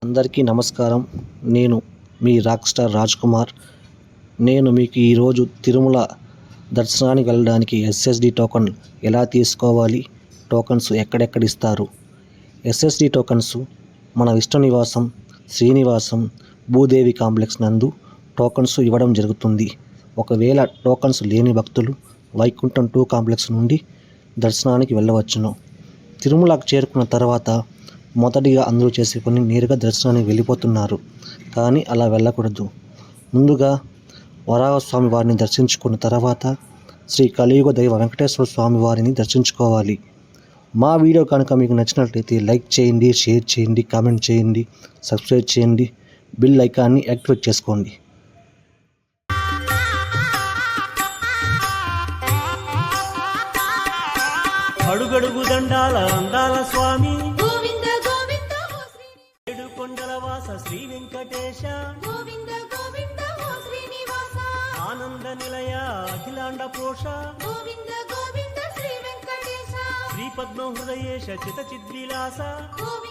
అందరికీ నమస్కారం. నేను మీ రాక్ స్టార్ రాజ్ కుమార్. నేను మీకు ఈరోజు తిరుమల దర్శనానికి వెళ్ళడానికి ఎస్ఎస్డి టోకన్ ఎలా తీసుకోవాలి, టోకన్స్ ఎక్కడెక్కడ ఇస్తారు. ఎస్ఎస్డి టోకన్స్ మన విష్ణు నివాసం, శ్రీనివాసం, భూదేవి కాంప్లెక్స్ నందు టోకన్స్ ఇవ్వడం జరుగుతుంది. ఒకవేళ టోకన్స్ లేని భక్తులు వైకుంఠం 2 కాంప్లెక్స్ నుండి దర్శనానికి వెళ్ళవచ్చును. తిరుమలకు చేరుకున్న తర్వాత మొదటిగా అందరూ చేసుకొని నేరుగా దర్శనానికి వెళ్ళిపోతున్నారు. కానీ అలా వెళ్ళకూడదు. ముందుగా వరాహస్వామి వారిని దర్శించుకున్న తర్వాత శ్రీ కలియుగ దైవ వెంకటేశ్వర స్వామి వారిని దర్శించుకోవాలి. మా వీడియో కనుక మీకు నచ్చినట్లయితే లైక్ చేయండి, షేర్ చేయండి, కామెంట్ చేయండి, సబ్స్క్రైబ్ చేయండి, బిల్ ఐకాన్ని యాక్టివేట్ చేసుకోండి. అడుగడుగు దండాల అందాల స్వామి, గోవింద గోవింద ఓ ఏడు కొండల వాస శ్రీ వెంకటేశ, గోవింద గోవింద ఓ శ్రీనివాస, ఆనంద నిలయ అఖిలాండ పోష, గోవింద గోవింద శ్రీ వెంకటేశ, శ్రీ పద్మ హృదయేశ చిత చిద్విలాస, గోవింద